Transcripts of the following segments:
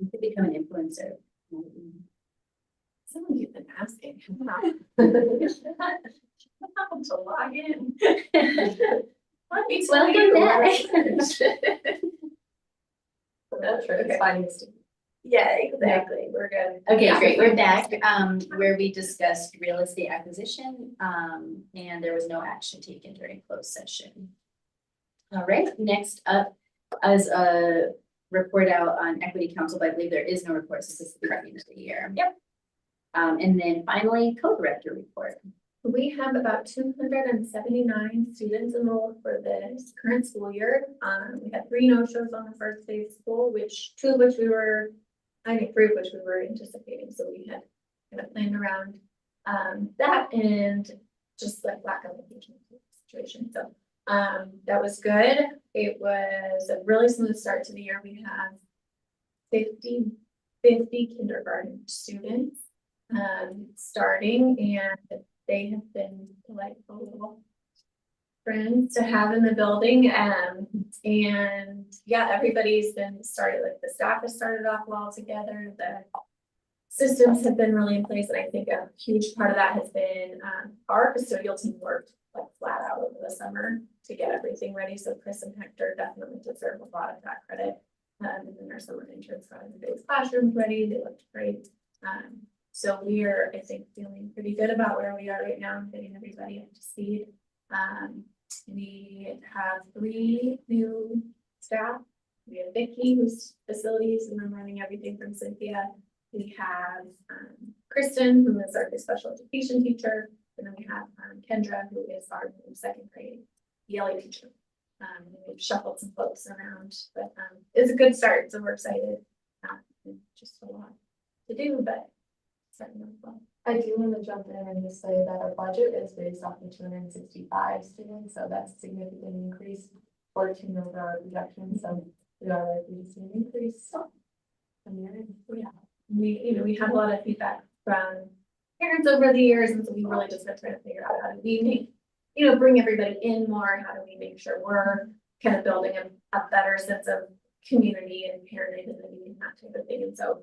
You could become an influencer. Someone you've been asking. How to log in. Welcome back. That's right. It's finding students. Yeah, exactly. We're good. Okay, great. We're back, where we discussed real estate acquisition, and there was no action taken during closed session. All right, next up, as a report out on Equity Council, but I believe there is no report, so this is the beginning of the year. Yep. And then finally, co-director report. We have about 279 students enrolled for this current school year. We had 3 no-shows on the first day of school, which 2 of which we were, I think 3 of which we were anticipating. So we had kind of planned around that and just like lack of engagement situation. So that was good. It was a really smooth start to the year. We have 50 kindergarten students starting, and they have been delightful little friends to have in the building. And yeah, everybody's been started, like the staff has started off well together. The systems have been really in place. And I think a huge part of that has been our custodial team worked like flat out over the summer to get everything ready. So Chris and Hector definitely deserve a lot of that credit. And then our summer interns got everybody's classrooms ready. They looked great. So we are, I think, feeling pretty good about where we are right now and getting everybody up to speed. We have 3 new staff. We have Vicky, who's facilities, and I'm running everything from Cynthia. We have Kristen, who is our special education teacher. And then we have Kendra, who is our new 2nd grade ELA teacher. We've shuffled some folks around, but it's a good start. So we're excited. Just a lot to do, but starting off well. I do want to jump in and just say that our budget is based off of 265 students, so that's a significant increase, 14 over our projections. So we are likely to see an increase. Yeah, we have a lot of feedback from parents over the years, and so we really just been trying to figure out how do we make, bring everybody in more. How do we make sure we're kind of building a better sense of community and parent identity and that type of thing. And so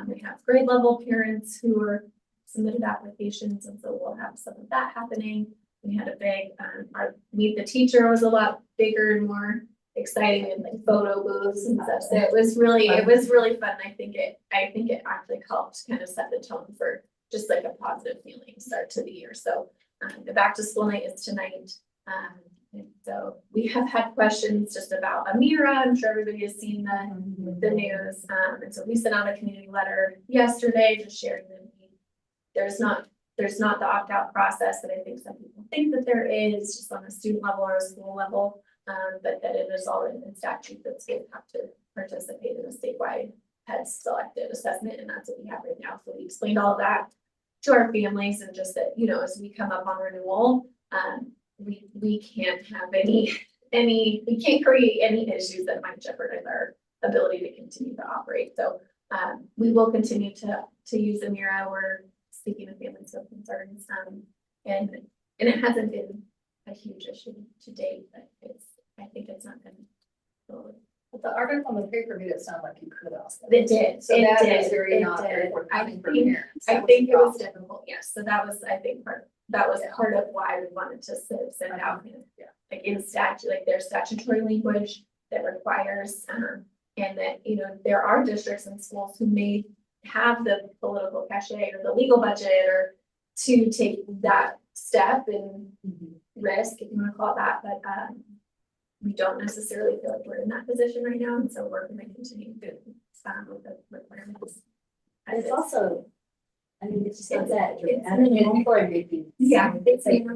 we have grade level parents who are submitted applications, and so we'll have some of that happening. We had a big, our Meet the Teacher was a lot bigger and more exciting, and like photo booths and stuff. So it was really fun. I think it actually helped kind of set the tone for just like a positive feeling start to the year. So the back to school night is tonight. And so we have had questions just about Amira. I'm sure everybody has seen the news. And so we sent out a community letter yesterday just sharing that there's not the opt-out process that I think some people think that there is, just on a student level or a school level, but that it is all in statute that schools have to participate in a statewide head selected assessment, and that's what we have right now. So we explained all of that to our families, and just that, as we come up on renewal, we can't have we can't create any issues that might jeopardize our ability to continue to operate. So we will continue to use Amira. We're speaking to families with concerns, and it hasn't been a huge issue to date, but I think it's not going to. But the article on the paper made it sound like you could also. It did. So it that did. is very It not did. for coming from think- parents. I That think the it was problem. difficult. Yes. So that was, I think, part of why we wanted to send out, like in statute, like there's statutory language that requires, and that, there are districts and schools who may have the political cachet or the legal budget or to take that step and risk, if you want to call it that, but we don't necessarily feel like we're in that position right now, and so we're going to continue to with the requirements. And it's also, it's that, Yeah, it's like,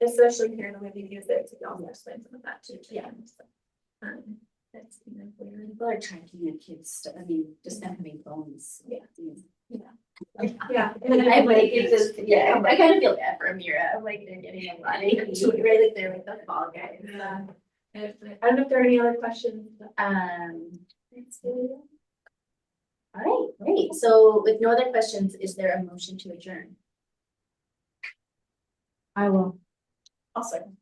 especially here in the way we use it to also explain some of that too. Yeah. So, that's weird. people are tracking their kids, just not having phones. Yeah. Yeah. And I'm like, it's just, I kind of feel bad for Amira. I'm like, they're getting a lot of really there with the fall guys. I don't know if there are any other questions. All right, great. So with no other questions, is there a motion to adjourn? I will. I'll second.